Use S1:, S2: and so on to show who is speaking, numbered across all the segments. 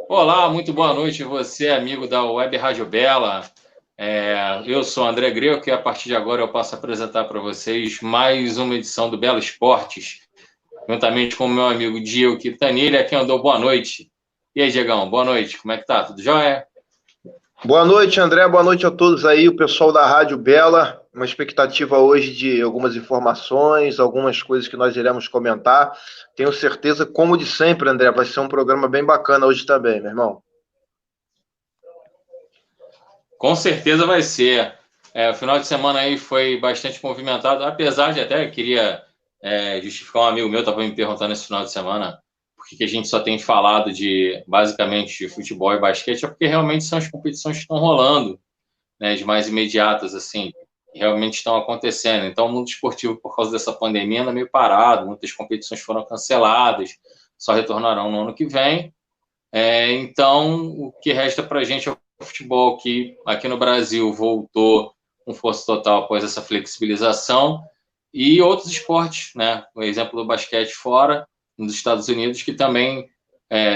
S1: Olá, muito boa noite, você, amigo da Web Rádio Bela. Eu sou André Greco e a partir de agora eu passo a apresentar para vocês mais uma edição do Belo Esportes, juntamente com o meu amigo Diego Quintanilha, que andou boa noite. E aí, Diegão, boa noite, como é que tá? Tudo jóia?
S2: Boa noite, André. Boa noite a todos aí, o pessoal da Rádio Bela. Uma expectativa hoje de algumas informações, algumas coisas que nós iremos comentar. Tenho certeza, como de sempre, André, vai ser um programa bem bacana hoje também, meu irmão.
S1: Com certeza vai ser. O final de semana aí foi bastante movimentado, apesar de até queria justificar um amigo meu, estava me perguntando esse final de semana por que a gente só tem falado basicamente de futebol e basquete, é porque realmente são as competições que estão rolando, né, de mais imediatas, assim, que realmente estão acontecendo. Então, o mundo esportivo, por causa dessa pandemia, anda meio parado, muitas competições foram canceladas, só retornarão no ano que vem. Então, o que resta para a gente é o futebol, que aqui no Brasil voltou com força total após essa flexibilização, e outros esportes, né? O exemplo do basquete fora, nos Estados Unidos, que também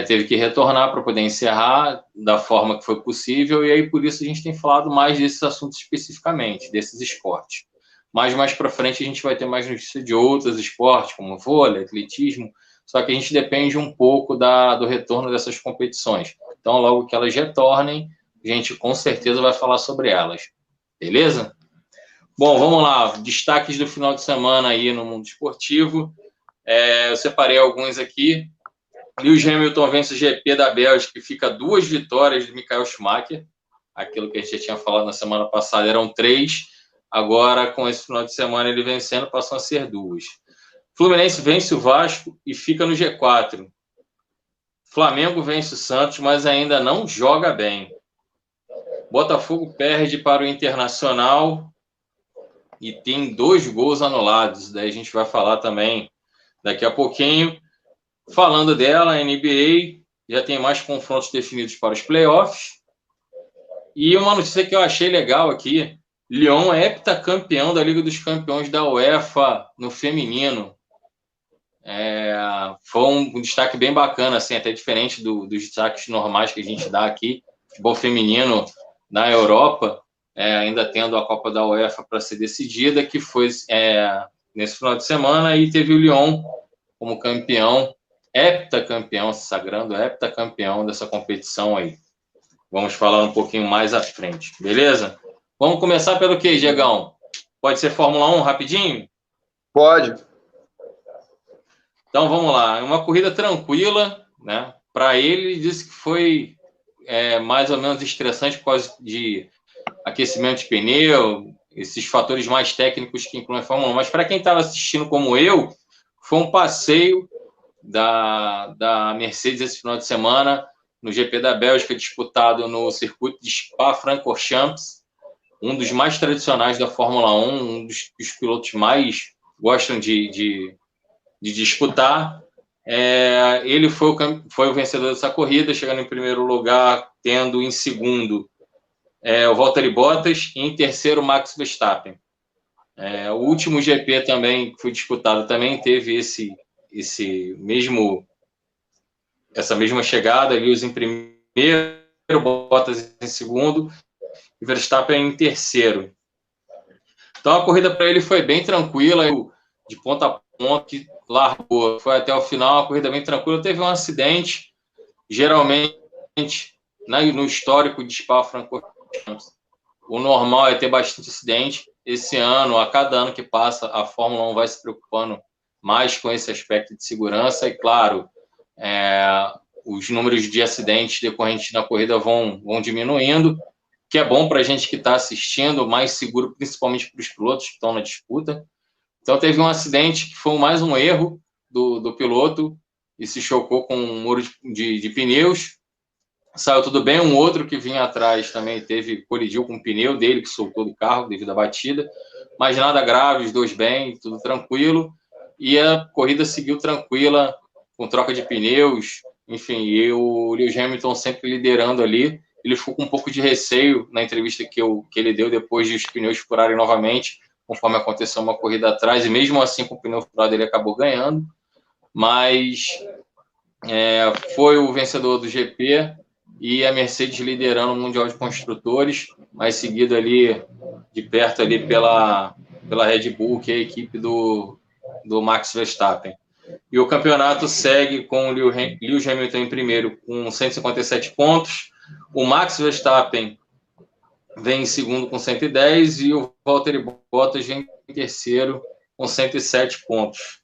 S1: teve que retornar para poder encerrar da forma que foi possível, e aí por isso a gente tem falado mais desses assuntos especificamente, desses esportes. Mas mais para frente a gente vai ter mais notícia de outros esportes, como vôlei, atletismo, só que a gente depende um pouco do retorno dessas competições. Então, logo que elas retornem, a gente com certeza vai falar sobre elas. Beleza? Bom, vamos lá. Destaques do final de semana aí no mundo esportivo. Eu separei alguns aqui. Lewis Hamilton vence o GP da Bélgica e fica 2 vitórias de Michael Schumacher. Aquilo que a gente já tinha falado na semana passada eram 3. Agora, com esse final de semana, ele vencendo, passam a ser 2. Fluminense vence o Vasco e fica no G4. Flamengo vence o Santos, mas ainda não joga bem. Botafogo perde para o Internacional e tem 2 gols anulados. Daí a gente vai falar também daqui a pouquinho. Falando dela, a NBA já tem mais confrontos definidos para os playoffs. E uma notícia que eu achei legal aqui: Lyon é heptacampeão da Liga dos Campeões da UEFA no feminino. Foi um destaque bem bacana, assim, até diferente dos destaques normais que a gente dá aqui. Futebol feminino na Europa, ainda tendo a Copa da UEFA para ser decidida, que foi nesse final de semana, e teve o Lyon como campeão, heptacampeão, se sagrando heptacampeão dessa competição aí. Vamos falar um pouquinho mais à frente, beleza? Vamos começar pelo quê, Diegão? Pode ser Fórmula 1 rapidinho?
S2: Pode.
S1: Então vamos lá, uma corrida tranquila, né? Para ele disse que foi mais ou menos estressante por causa de aquecimento de pneu, esses fatores mais técnicos que incluem a Fórmula 1. Mas para quem estava assistindo como eu, foi um passeio da Mercedes esse final de semana no GP da Bélgica, disputado no circuito de Spa-Francorchamps, um dos mais tradicionais da Fórmula 1, um dos que os pilotos mais gostam de disputar. Ele foi o vencedor dessa corrida, chegando em primeiro lugar, tendo em segundo o Valtteri Bottas e em terceiro o Max Verstappen. O último GP também que foi disputado também teve essa mesma chegada, Lewis em primeiro, Bottas em segundo e Verstappen em terceiro. Então a corrida para ele foi bem tranquila, de ponta a ponta, que largou, foi até o final, uma corrida bem tranquila. Teve um acidente, geralmente no histórico de Spa-Francorchamps, o normal é ter bastante acidente. Esse ano, a cada ano que passa, a Fórmula 1 vai se preocupando mais com esse aspecto de segurança e, claro, os números de acidentes decorrentes da corrida vão diminuindo, que é bom para a gente que está assistindo, mais seguro, principalmente para os pilotos que estão na disputa. Então, teve um acidente que foi mais um erro do piloto e se chocou com um muro de pneus. Saiu tudo bem. Um outro que vinha atrás também colidiu com o pneu dele, que soltou do carro devido à batida. Mas nada grave, os dois bem, tudo tranquilo. E a corrida seguiu tranquila, com troca de pneus. Enfim, e o Lewis Hamilton sempre liderando ali. Ele ficou com um pouco de receio na entrevista que ele deu depois de os pneus furarem novamente, conforme aconteceu uma corrida atrás, e mesmo assim com o pneu furado ele acabou ganhando, mas foi o vencedor do GP e a Mercedes liderando o Mundial de Construtores, mas seguido ali de perto ali pela Red Bull, que é a equipe do Max Verstappen. E o campeonato segue com o Lewis Hamilton em primeiro com 157 pontos, o Max Verstappen vem em segundo com 110 e o Valtteri Bottas vem em terceiro com 107 pontos.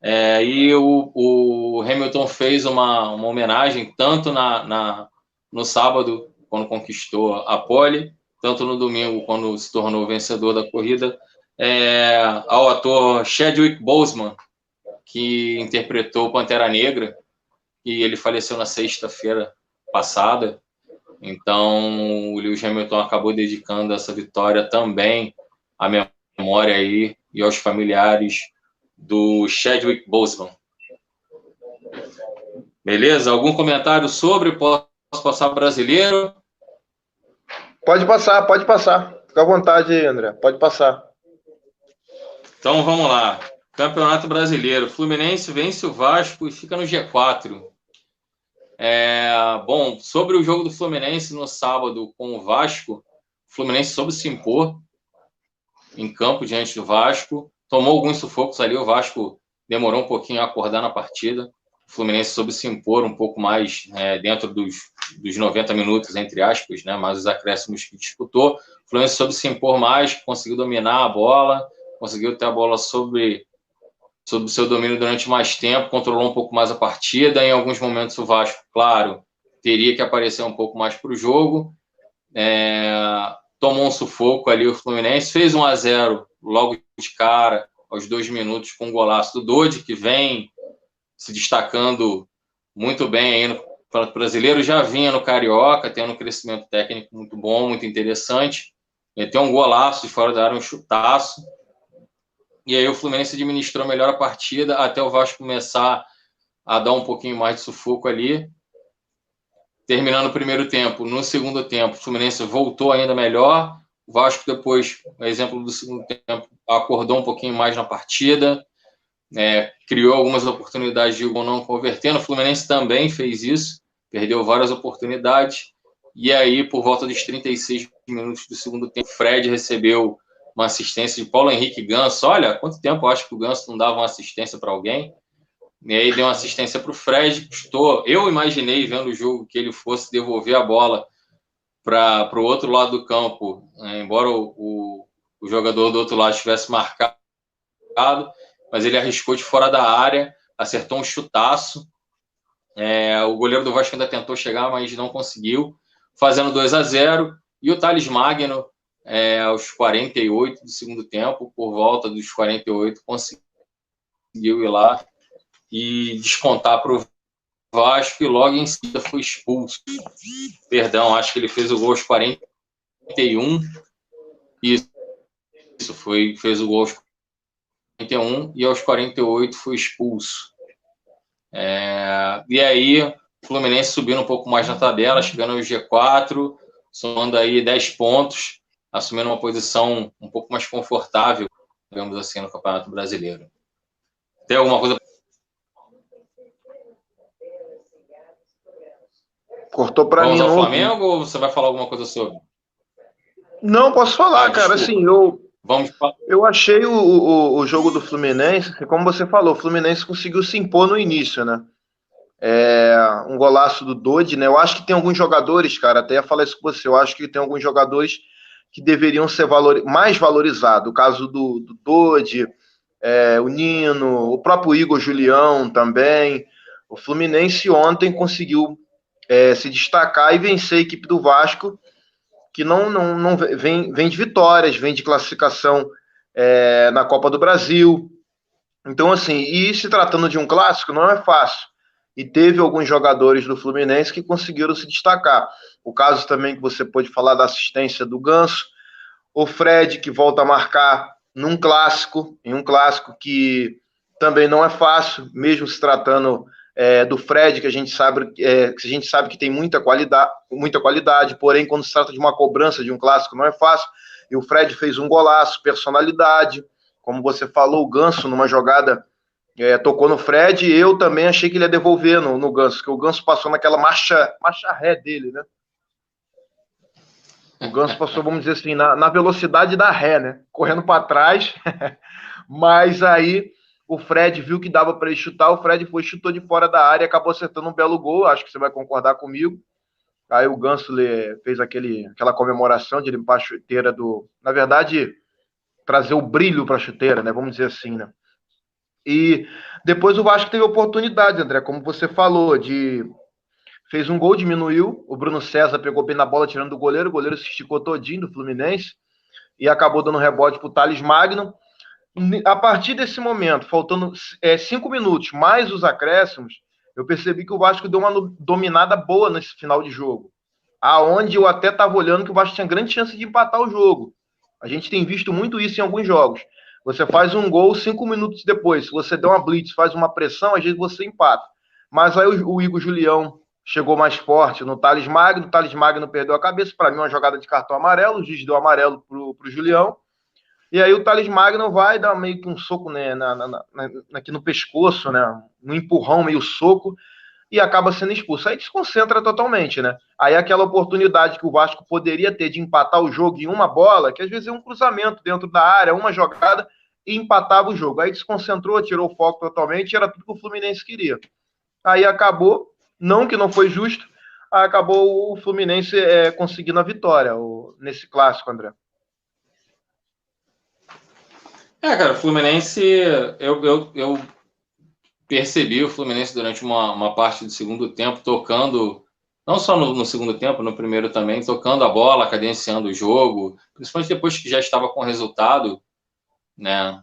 S1: E o Hamilton fez uma homenagem tanto no sábado, quando conquistou a pole, tanto no domingo, quando se tornou vencedor da corrida, ao ator Chadwick Boseman, que interpretou Pantera Negra, e ele faleceu na sexta-feira passada. Então, o Lewis Hamilton acabou dedicando essa vitória também à memória aí e aos familiares do Chadwick Boseman. Beleza? Algum comentário sobre? Posso passar para o brasileiro?
S2: Pode passar. Fica à vontade aí, André. Pode passar.
S1: Então, vamos lá. Campeonato Brasileiro. Fluminense vence o Vasco e fica no G4. Bom, sobre o jogo do Fluminense no sábado com o Vasco, o Fluminense soube se impor em campo diante do Vasco. Tomou alguns sufocos ali, o Vasco demorou um pouquinho a acordar na partida. O Fluminense soube se impor um pouco mais dentro dos 90 minutos, entre aspas, né, mais os acréscimos que disputou. O Fluminense soube se impor mais, conseguiu dominar a bola, conseguiu ter a bola sob o seu domínio durante mais tempo, controlou um pouco mais a partida. Em alguns momentos o Vasco, claro, teria que aparecer um pouco mais para o jogo. Tomou um sufoco ali o Fluminense, fez 1-0 logo de cara, aos 2 minutos, com um golaço do Dodi, que vem se destacando muito bem aí no Campeonato Brasileiro, já vinha no Carioca, tendo um crescimento técnico muito bom, muito interessante. Tem um golaço de fora da área, um chutaço. E aí o Fluminense administrou melhor a partida, até o Vasco começar a dar um pouquinho mais de sufoco ali. Terminando o primeiro tempo, no segundo tempo, o Fluminense voltou ainda melhor. O Vasco depois, no exemplo do segundo tempo, acordou um pouquinho mais na partida, criou algumas oportunidades de gol não convertendo. O Fluminense também fez isso, perdeu várias oportunidades. E aí, por volta dos 36 minutos do segundo tempo, o Fred recebeu uma assistência de Paulo Henrique Ganso. Olha, quanto tempo eu acho que o Ganso não dava uma assistência para alguém. E aí deu uma assistência para o Fred, custou. Eu imaginei, vendo o jogo, que ele fosse devolver a bola para o outro lado do campo, embora o jogador do outro lado tivesse marcado, mas ele arriscou de fora da área, acertou um chutaço. O goleiro do Vasco ainda tentou chegar, mas não conseguiu, fazendo 2-0. E o Thales Magno, aos 48 do segundo tempo, por volta dos 48, conseguiu ir lá e descontar para o Vasco, e logo em seguida foi expulso. Perdão, acho que ele fez o gol aos 41. Isso, fez o gol aos 41 e aos 48 foi expulso. E aí o Fluminense subindo um pouco mais na tabela, chegando ao G4, somando aí 10 pontos, assumindo uma posição um pouco mais confortável, digamos assim, no Campeonato Brasileiro. Tem alguma coisa?
S2: Cortou para mim.
S1: Vamos ao Flamengo ou você vai falar alguma coisa sobre?
S2: Não, posso falar, cara. Assim, eu achei o jogo do Fluminense, como você falou, o Fluminense conseguiu se impor no início, né? Um golaço do Dodi, né? Eu acho que tem alguns jogadores, cara, até ia falar isso com você, eu acho que tem alguns jogadores que deveriam ser mais valorizados. O caso do Dodi, o Nino, o próprio Igor Julião também. O Fluminense ontem conseguiu se destacar e vencer a equipe do Vasco, que não vem de vitórias, vem de classificação na Copa do Brasil. Então, assim, e se tratando de um clássico, não é fácil. E teve alguns jogadores do Fluminense que conseguiram se destacar. O caso também que você pôde falar da assistência do Ganso, o Fred, que volta a marcar em um clássico que também não é fácil, mesmo se tratando do Fred, que a gente sabe que tem muita qualidade, porém, quando se trata de uma cobrança de um clássico, não é fácil. E o Fred fez um golaço, personalidade, como você falou, o Ganso, numa jogada tocou no Fred, e eu também achei que ele ia devolver no Ganso, porque o Ganso passou naquela marcha ré dele, né? O Ganso passou, vamos dizer assim, na velocidade da ré, né? Correndo para trás, mas aí o Fred viu que dava para ele chutar, o Fred foi, chutou de fora da área, acabou acertando um belo gol, acho que você vai concordar comigo. Aí o Ganso fez aquela comemoração de limpar a chuteira na verdade, trazer o brilho para a chuteira, né? Vamos dizer assim, né? E depois o Vasco teve oportunidade, André, como você falou, fez um gol, diminuiu, o Bruno César pegou bem na bola tirando do goleiro, o goleiro se esticou todinho do Fluminense e acabou dando rebote para o Thales Magno. A partir desse momento, faltando 5 minutos, mais os acréscimos, eu percebi que o Vasco deu uma dominada boa nesse final de jogo, aonde eu até estava olhando que o Vasco tinha grande chance de empatar o jogo. A gente tem visto muito isso em alguns jogos. Você faz um gol 5 minutos depois, se você der uma blitz, faz uma pressão, às vezes você empata. Mas aí o Igor Julião chegou mais forte no Thales Magno, o Thales Magno perdeu a cabeça, para mim uma jogada de cartão amarelo, o juiz deu amarelo pro Julião, e aí o Thales Magno vai dar meio que um soco, né, aqui no pescoço, né, um empurrão, meio soco, e acaba sendo expulso. Aí desconcentra totalmente, né? Aí aquela oportunidade que o Vasco poderia ter de empatar o jogo em uma bola, que às vezes é um cruzamento dentro da área, uma jogada, e empatava o jogo. Aí desconcentrou, tirou o foco totalmente, e era tudo que o Fluminense queria. Aí acabou, não que não foi justo, aí acabou o Fluminense conseguindo a vitória nesse clássico, André.
S1: Cara, o Fluminense, eu percebi o Fluminense durante uma parte do segundo tempo tocando, não só no segundo tempo, no primeiro também, tocando a bola, cadenciando o jogo, principalmente depois que já estava com o resultado, né?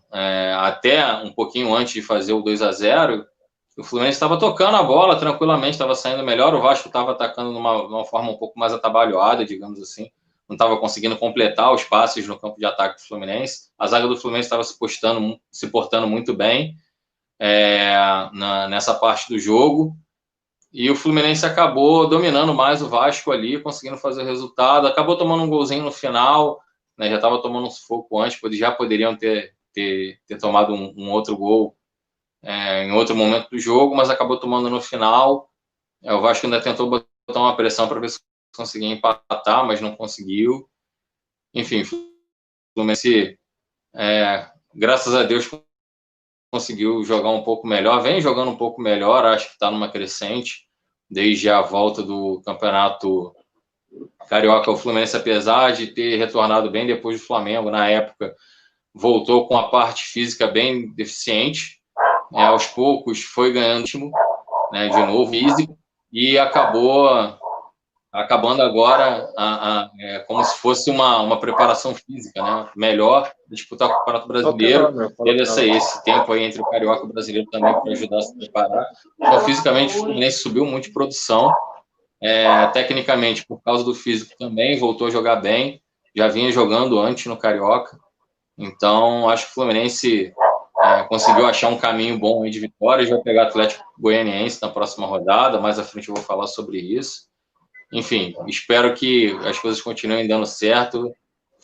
S1: Até um pouquinho antes de fazer o 2-0, o Fluminense estava tocando a bola tranquilamente, estava saindo melhor, o Vasco estava atacando de uma forma um pouco mais atabalhoada, digamos assim, não estava conseguindo completar os passes no campo de ataque do Fluminense. A zaga do Fluminense estava se portando muito bem nessa parte do jogo, e o Fluminense acabou dominando mais o Vasco ali, conseguindo fazer o resultado, acabou tomando um golzinho no final, né, já estava tomando um sufoco antes, já poderiam ter tomado um outro gol em outro momento do jogo, mas acabou tomando no final. O Vasco ainda tentou botar uma pressão para ver se conseguia empatar, mas não conseguiu. Enfim, o Fluminense, graças a Deus, conseguiu jogar um pouco melhor, vem jogando um pouco melhor, acho que está numa crescente, desde a volta do Campeonato Carioca. O Fluminense, apesar de ter retornado bem depois do Flamengo, na época, voltou com a parte física bem deficiente, aos poucos foi ganhando ritmo, né, de novo, físico, e acabando agora como se fosse uma preparação física, né, melhor, disputar o Campeonato Brasileiro, teve esse tempo aí entre o Carioca e o Brasileiro também para ajudar a se preparar. Então, fisicamente, o Fluminense subiu muito de produção, tecnicamente, por causa do físico também, voltou a jogar bem, já vinha jogando antes no Carioca, então acho que o Fluminense conseguiu achar um caminho bom aí de vitórias, vai pegar o Atlético Goianiense na próxima rodada, mais à frente eu vou falar sobre isso. Enfim, espero que as coisas continuem dando certo, o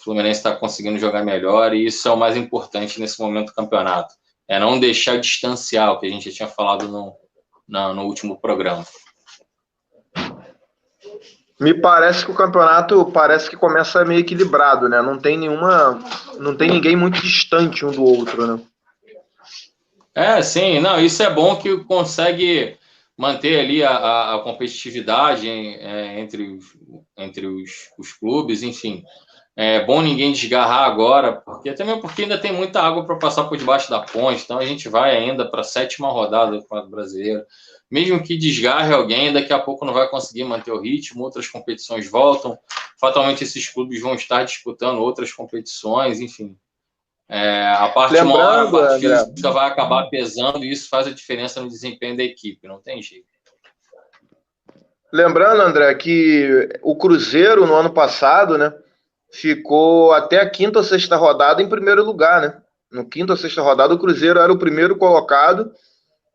S1: Fluminense está conseguindo jogar melhor, e isso é o mais importante nesse momento do campeonato, não deixar distanciar, o que a gente já tinha falado no último programa.
S2: Me parece que o campeonato começa meio equilibrado, né? Não tem ninguém muito distante um do outro, né?
S1: Sim, não, isso é bom, que consegue manter ali a competitividade entre os clubes, enfim. É bom ninguém desgarrar agora, porque ainda tem muita água para passar por debaixo da ponte, então a gente vai ainda para a 7ª rodada do Campeonato Brasileiro. Mesmo que desgarre alguém, daqui a pouco não vai conseguir manter o ritmo, outras competições voltam, fatalmente esses clubes vão estar disputando outras competições, enfim. A parte física vai acabar pesando, e isso faz a diferença no desempenho da equipe, não tem jeito.
S2: Lembrando, André, que o Cruzeiro, no ano passado, né, ficou até a 5ª ou 6ª rodada em primeiro lugar, né? No 5ª ou 6ª rodada, o Cruzeiro era o primeiro colocado,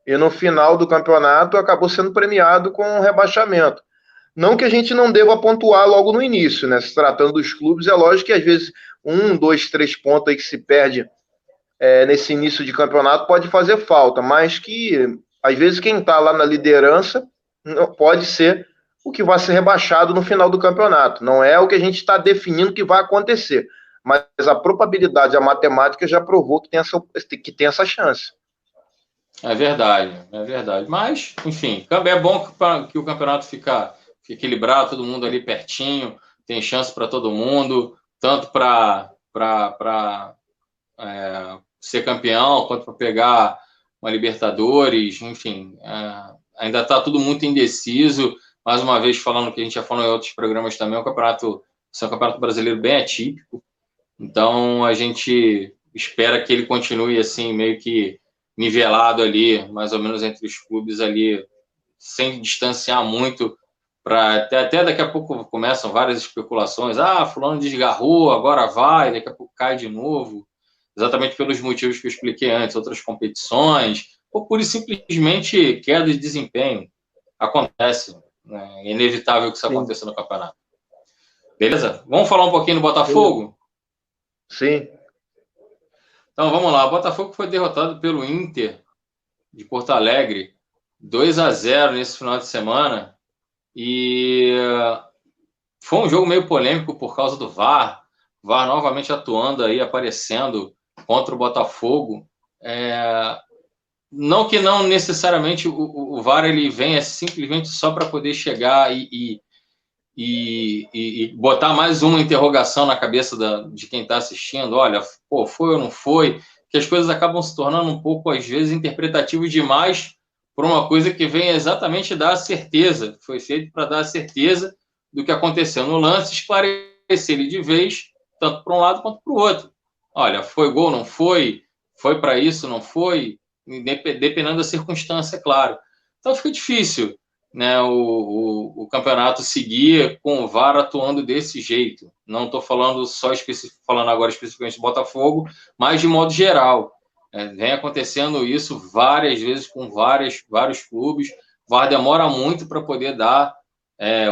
S2: e no final do campeonato acabou sendo premiado com um rebaixamento. Não que a gente não deva pontuar logo no início, né? Se tratando dos clubes, é lógico que às vezes 1, 2, 3 pontos aí que se perde nesse início de campeonato pode fazer falta, mas que às vezes quem está lá na liderança pode ser o que vai ser rebaixado no final do campeonato. Não é o que a gente está definindo que vai acontecer, mas a probabilidade, a matemática já provou que tem essa chance.
S1: É verdade, é verdade. Mas, enfim, é bom que o campeonato fique equilibrado, todo mundo ali pertinho, tem chance para todo mundo, tanto para ser campeão, quanto para pegar uma Libertadores, enfim, ainda está tudo muito indeciso. Mais uma vez, falando o que a gente já falou em outros programas também, é um campeonato brasileiro bem atípico, então a gente espera que ele continue assim, meio que nivelado ali, mais ou menos entre os clubes ali, sem distanciar muito, para até daqui a pouco começam várias especulações, fulano desgarrou, agora vai, daqui a pouco cai de novo, exatamente pelos motivos que eu expliquei antes, outras competições, ou pura e simplesmente queda de desempenho. Acontece, né? É inevitável que isso aconteça no campeonato. Beleza? Vamos falar um pouquinho do Botafogo?
S2: Sim.
S1: Então vamos lá, o Botafogo foi derrotado pelo Inter de Porto Alegre, 2-0 nesse final de semana, e foi um jogo meio polêmico por causa do VAR, o VAR novamente atuando aí, aparecendo contra o Botafogo. Não que não necessariamente o VAR ele venha simplesmente só para poder chegar e botar mais uma interrogação na cabeça de quem está assistindo, olha, foi ou não foi, que as coisas acabam se tornando um pouco, às vezes, interpretativas demais por uma coisa que vem exatamente dar a certeza, foi feito para dar a certeza do que aconteceu no lance, esclarecer ele de vez, tanto para um lado quanto para o outro. Olha, foi gol, não foi para isso, não foi, dependendo da circunstância, é claro. Então fica difícil, né, o campeonato seguir com o VAR atuando desse jeito. Não estou falando falando agora especificamente do Botafogo, mas de modo geral. Vem acontecendo isso várias vezes com vários clubes. O VAR demora muito para poder dar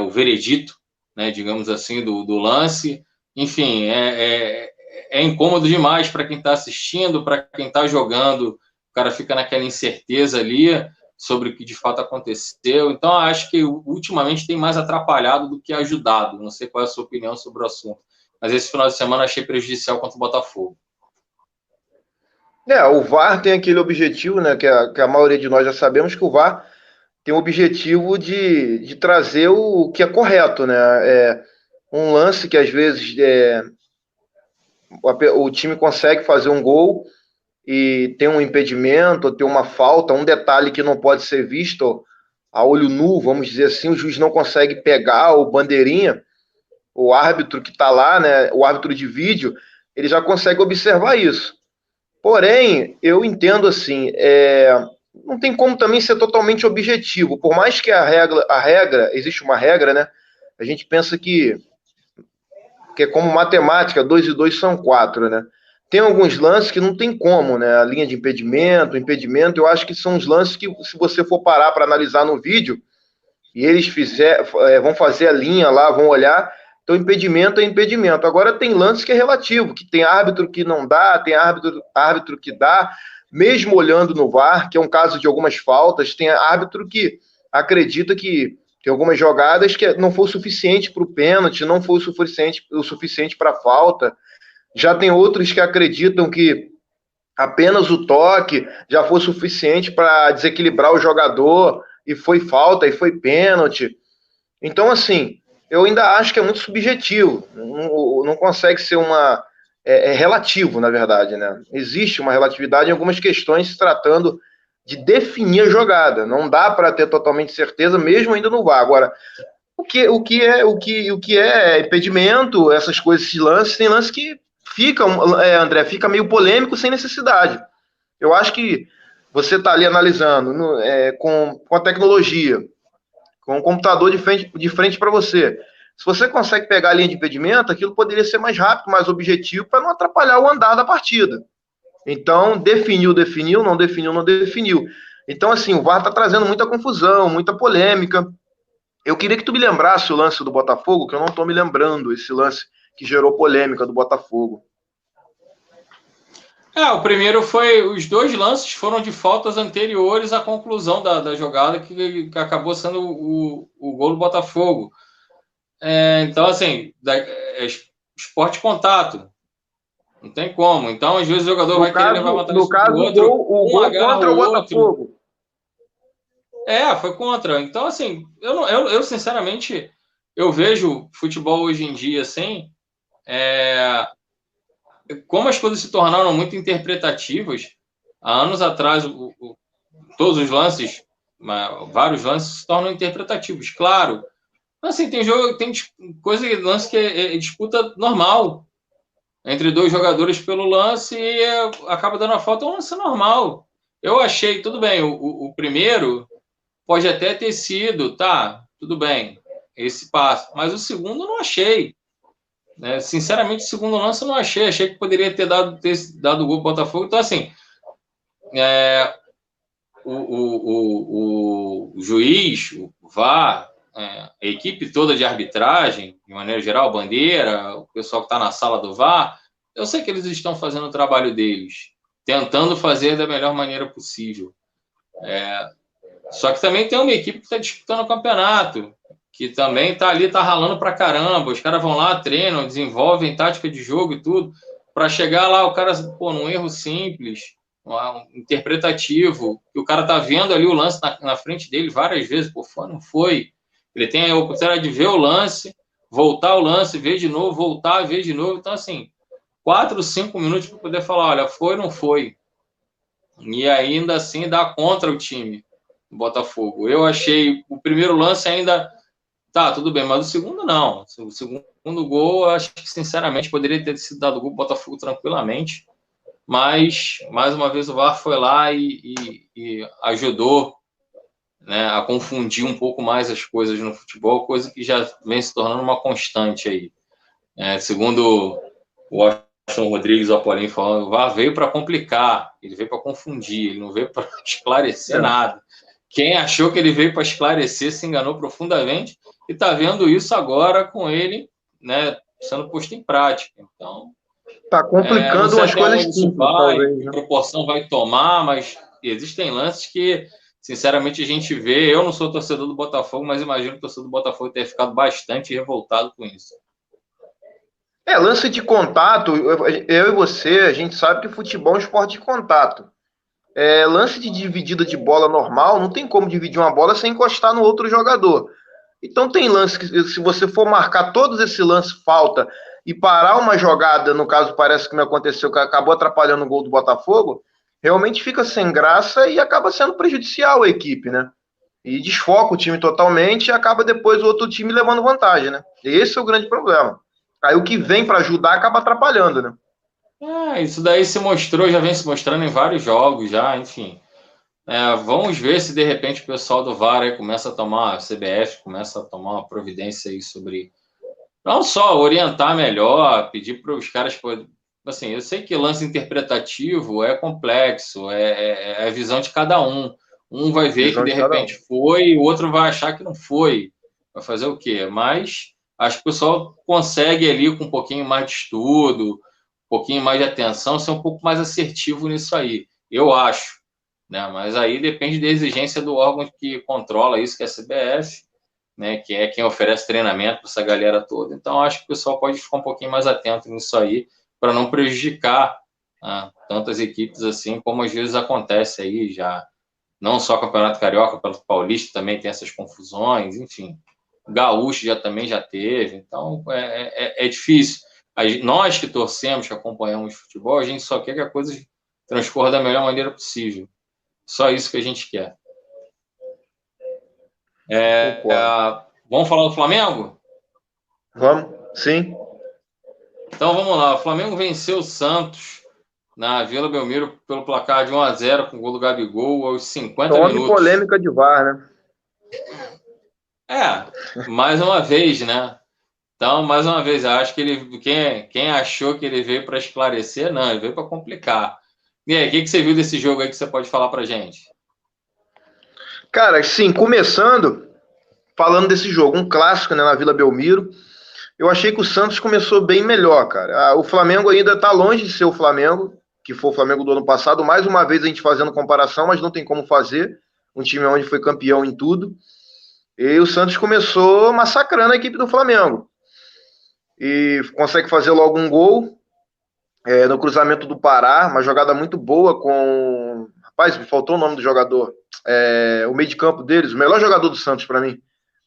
S1: o veredito, né, digamos assim, do lance. Enfim, é incômodo demais para quem está assistindo, para quem está jogando. O cara fica naquela incerteza ali sobre o que de fato aconteceu. Então, acho que ultimamente tem mais atrapalhado do que ajudado. Não sei qual é a sua opinião sobre o assunto, mas esse final de semana achei prejudicial contra o Botafogo.
S2: O VAR tem aquele objetivo, né, que a maioria de nós já sabemos que o VAR tem o objetivo de trazer o que é correto, né? Um lance que às vezes o time consegue fazer um gol e tem um impedimento, tem uma falta, um detalhe que não pode ser visto a olho nu, vamos dizer assim, o juiz não consegue pegar o bandeirinha, o árbitro que está lá, né, o árbitro de vídeo, ele já consegue observar isso. Porém, eu entendo assim, não tem como também ser totalmente objetivo, por mais que a regra, existe uma regra, né, a gente pensa que é como matemática, 2 e 2 são 4, né? Tem alguns lances que não tem como, né? A linha de impedimento, eu acho que são os lances que, se você for parar para analisar no vídeo, e eles vão fazer a linha lá, vão olhar, então impedimento é impedimento. Agora tem lance que é relativo, que tem árbitro que não dá, tem árbitro que dá, mesmo olhando no VAR, que é um caso de algumas faltas, tem árbitro que acredita que tem algumas jogadas que não foi o suficiente para o pênalti, não foi o suficiente para a falta. Já tem outros que acreditam que apenas o toque já foi suficiente para desequilibrar o jogador e foi falta e foi pênalti. Então, assim, eu ainda acho que é muito subjetivo. Não consegue ser relativo, na verdade, né? Existe uma relatividade em algumas questões se tratando de definir a jogada. Não dá para ter totalmente certeza, mesmo ainda no VAR. Agora, o que é impedimento, essas coisas, esses lances, tem lances que André, fica meio polêmico sem necessidade. Eu acho que você está ali analisando com a tecnologia, com o computador de frente para você. Se você consegue pegar a linha de impedimento, aquilo poderia ser mais rápido, mais objetivo, para não atrapalhar o andar da partida. Então, definiu, não definiu. Então, assim, o VAR está trazendo muita confusão, muita polêmica. Eu queria que tu me lembrasse o lance do Botafogo, que eu não estou me lembrando, esse lance que gerou polêmica do Botafogo.
S1: O primeiro foi. Os dois lances foram de faltas anteriores à conclusão da jogada, que acabou sendo o gol do Botafogo. Então, assim, esporte contato. Não tem como. Então, às vezes, o jogador vai querer levar vantagem sobre o outro.
S2: O gol contra o Botafogo.
S1: Foi contra. Então, assim, eu sinceramente, eu vejo futebol hoje em dia, assim, como as coisas se tornaram muito interpretativas. Há anos atrás, todos os lances, vários lances se tornam interpretativos, claro. Mas, assim, tem lance que é disputa normal entre dois jogadores pelo lance e acaba dando a falta, é um lance normal. Eu achei, tudo bem, o primeiro pode até ter sido, tá, tudo bem, esse passo, mas o segundo eu não achei. Né? Sinceramente, o segundo lance eu não achei. Achei que poderia ter dado o gol para o Botafogo. Então, assim, o juiz, o VAR, a equipe toda de arbitragem, de maneira geral, Bandeira, o pessoal que está na sala do VAR, eu sei que eles estão fazendo o trabalho deles, tentando fazer da melhor maneira possível. Só que também tem uma equipe que está disputando o campeonato, que também está ali, está ralando pra caramba. Os caras vão lá, treinam, desenvolvem tática de jogo e tudo, para chegar lá, o cara, num erro simples, interpretativo, que o cara tá vendo ali o lance na frente dele várias vezes, não foi. Ele tem a oportunidade de ver o lance, voltar o lance, ver de novo, voltar, ver de novo. Então, assim, 4, 5 minutos para poder falar, olha, foi ou não foi. E ainda assim dá contra o time do Botafogo. Eu achei o primeiro lance ainda tá, tudo bem, mas o segundo não. O segundo gol, eu acho que, sinceramente, poderia ter sido dado gol pro Botafogo tranquilamente. Mas, mais uma vez, o VAR foi lá e ajudou, né, a confundir um pouco mais as coisas no futebol, coisa que já vem se tornando uma constante aí. Segundo o Washington Rodrigues, o Apolinho falando, o VAR veio para complicar, ele veio para confundir, ele não veio para esclarecer nada. Quem achou que ele veio para esclarecer se enganou profundamente e está vendo isso agora com ele, né, sendo posto em prática. Então,
S2: está complicando as coisas simples,
S1: talvez, que proporção vai tomar, mas existem lances que, sinceramente, a gente vê. Eu não sou torcedor do Botafogo, mas imagino que o torcedor do Botafogo tenha ficado bastante revoltado com isso.
S2: Lance de contato, eu e você, a gente sabe que futebol é um esporte de contato. Lance de dividida de bola normal, não tem como dividir uma bola sem encostar no outro jogador. Então tem lance que, se você for marcar todos esses lances falta e parar uma jogada, no caso parece que me aconteceu, que acabou atrapalhando o gol do Botafogo, realmente fica sem graça e acaba sendo prejudicial à equipe, né? E desfoca o time totalmente e acaba depois o outro time levando vantagem, né? Esse é o grande problema. Aí o que vem para ajudar acaba atrapalhando, né?
S1: Isso daí já vem se mostrando em vários jogos já, enfim. Vamos ver se de repente o pessoal do VAR aí começa a tomar, a CBF começa a tomar uma providência aí sobre, não só orientar melhor, pedir para os caras, assim, eu sei que lance interpretativo é complexo, é a visão de cada um. Um vai ver que de repente foi, o outro vai achar que não foi. Vai fazer o quê? Mas acho que o pessoal consegue ali com um pouquinho mais de estudo, um pouquinho mais de atenção, ser um pouco mais assertivo nisso aí. Eu acho. Né? Mas aí depende da exigência do órgão que controla isso, que é a CBF, né? Que é quem oferece treinamento para essa galera toda. Então, acho que o pessoal pode ficar um pouquinho mais atento nisso aí, para não prejudicar tantas equipes assim, como às vezes acontece aí já. Não só o Campeonato Carioca, pelo Paulista também tem essas confusões, enfim. O Gaúcho também já teve, então é difícil. Nós que torcemos, que acompanhamos futebol, a gente só quer que a coisa transcorra da melhor maneira possível. Só isso que a gente quer. Vamos falar do Flamengo?
S2: Vamos, sim.
S1: Então vamos lá. O Flamengo venceu o Santos na Vila Belmiro pelo placar de 1-0 com o gol do Gabigol aos 50 minutos.
S2: Polêmica de VAR, né?
S1: Mais uma vez, né? Então, mais uma vez, eu acho que quem achou que ele veio para esclarecer, não, ele veio para complicar. E aí, o que você viu desse jogo aí que você pode falar pra gente?
S2: Cara, sim, começando falando desse jogo, um clássico, né, na Vila Belmiro, eu achei que o Santos começou bem melhor, cara. O Flamengo ainda tá longe de ser o Flamengo que foi o Flamengo do ano passado. Mais uma vez a gente fazendo comparação, mas não tem como fazer. Um time onde foi campeão em tudo. E o Santos começou massacrando a equipe do Flamengo. E consegue fazer logo um gol no cruzamento do Pará, uma jogada muito boa com... Rapaz, me faltou o nome do jogador. O meio de campo deles, o melhor jogador do Santos para mim.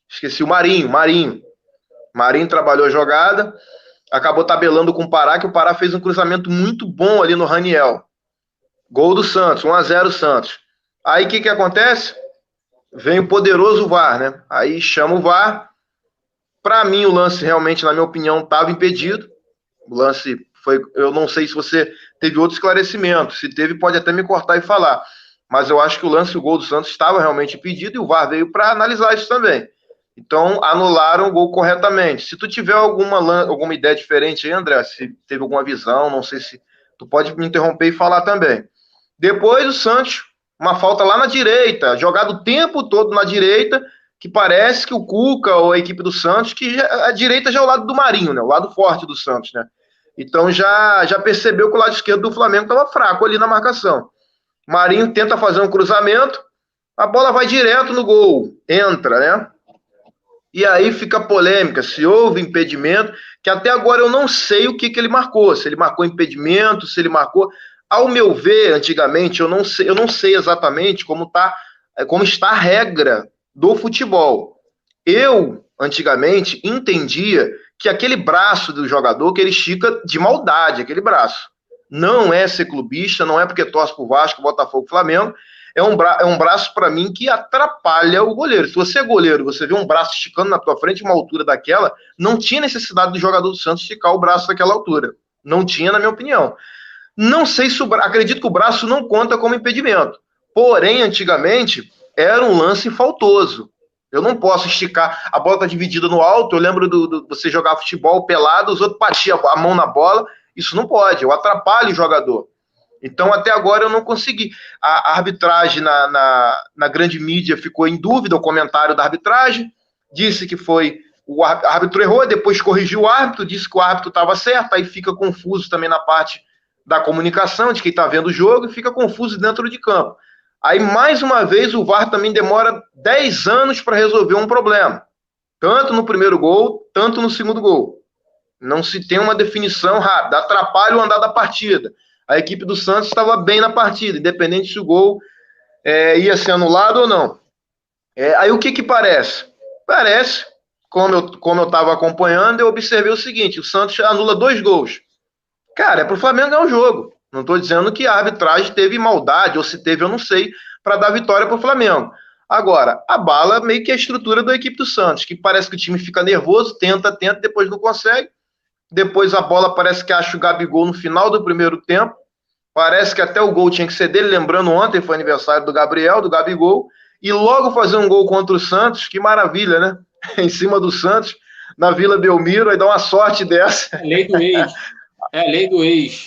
S2: Esqueci, o Marinho. Marinho trabalhou a jogada, acabou tabelando com o Pará, que o Pará fez um cruzamento muito bom ali no Raniel. Gol do Santos, 1-0 Santos. Aí o que acontece? Vem o poderoso VAR, né? Aí chama o VAR. Para mim, o lance realmente, na minha opinião, estava impedido. O lance foi... Eu não sei se você teve outro esclarecimento. Se teve, pode até me cortar e falar. Mas eu acho que o gol do Santos estava realmente impedido e o VAR veio para analisar isso também. Então, anularam o gol corretamente. Se tu tiver alguma ideia diferente aí, André, se teve alguma visão, não sei se... Tu pode me interromper e falar também. Depois, o Santos, uma falta lá na direita, jogado o tempo todo na direita, que parece que o Cuca ou a equipe do Santos, que a direita já é o lado do Marinho, né? O lado forte do Santos, né? Então, já percebeu que o lado esquerdo do Flamengo estava fraco ali na marcação. Marinho tenta fazer um cruzamento, a bola vai direto no gol, entra, né? E aí fica a polêmica, se houve impedimento, que até agora eu não sei o que ele marcou, se ele marcou impedimento, se ele marcou... Ao meu ver, antigamente, eu não sei exatamente como está a regra do futebol. Eu, antigamente, entendia que aquele braço do jogador, que ele estica de maldade, aquele braço. Não é ser clubista, não é porque torce pro Vasco, Botafogo, Flamengo, é um braço, para mim, que atrapalha o goleiro. Se você é goleiro, você vê um braço esticando na tua frente, uma altura daquela, não tinha necessidade do jogador do Santos esticar o braço daquela altura. Não tinha, na minha opinião. Não sei se acredito que o braço não conta como impedimento. Porém, antigamente, era um lance faltoso. Eu não posso esticar, a bola está dividida no alto, eu lembro de você jogar futebol pelado, os outros batiam a mão na bola, isso não pode, eu atrapalho o jogador. Então, até agora eu não consegui. A arbitragem na grande mídia ficou em dúvida, o comentário da arbitragem, disse que o árbitro errou, depois corrigiu o árbitro, disse que o árbitro estava certo, aí fica confuso também na parte da comunicação, de quem está vendo o jogo, e fica confuso dentro de campo. Aí, mais uma vez, o VAR também demora 10 anos para resolver um problema. Tanto no primeiro gol, tanto no segundo gol. Não se tem uma definição rápida. Atrapalha o andar da partida. A equipe do Santos estava bem na partida, independente se o gol ia ser anulado ou não. Aí o que parece? Parece, como eu estava acompanhando, eu observei o seguinte, o Santos anula 2 gols. Cara, é pro Flamengo ganhar o jogo. Não estou dizendo que a arbitragem teve maldade, ou se teve, eu não sei, para dar vitória pro Flamengo. Agora, abala meio que a estrutura da equipe do Santos, que parece que o time fica nervoso, tenta, depois não consegue. Depois a bola parece que acha o Gabigol no final do primeiro tempo. Parece que até o gol tinha que ser dele, lembrando ontem foi aniversário do Gabriel, do Gabigol. E logo fazer um gol contra o Santos, que maravilha, né? Em cima do Santos, na Vila Belmiro, aí dá uma sorte dessa.
S1: Lei do ex. É a lei do ex.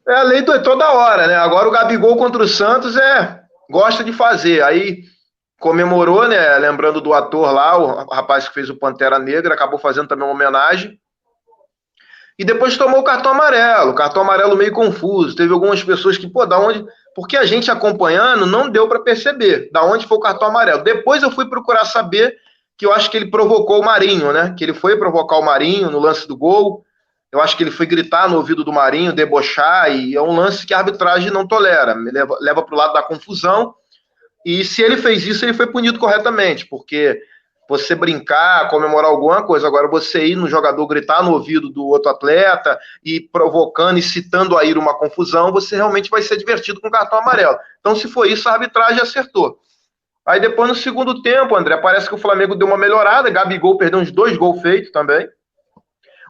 S2: É a lei do toda hora, né? Agora o Gabigol contra o Santos gosta de fazer. Aí comemorou, né? Lembrando do ator lá, o rapaz que fez o Pantera Negra, acabou fazendo também uma homenagem. E depois tomou o cartão amarelo meio confuso. Teve algumas pessoas que, da onde... Porque a gente acompanhando não deu para perceber da onde foi o cartão amarelo. Depois eu fui procurar saber que eu acho que ele provocou o Marinho, né? Que ele foi provocar o Marinho no lance do gol. Eu acho que ele foi gritar no ouvido do Marinho, debochar, e é um lance que a arbitragem não tolera, leva para o lado da confusão, e se ele fez isso, ele foi punido corretamente, porque você brincar, comemorar alguma coisa, agora você ir no jogador gritar no ouvido do outro atleta, e provocando e citando a ir uma confusão, você realmente vai ser divertido com o cartão amarelo. Então, se for isso, a arbitragem acertou. Aí depois, no segundo tempo, André, parece que o Flamengo deu uma melhorada, Gabigol perdeu uns 2 gols feitos também.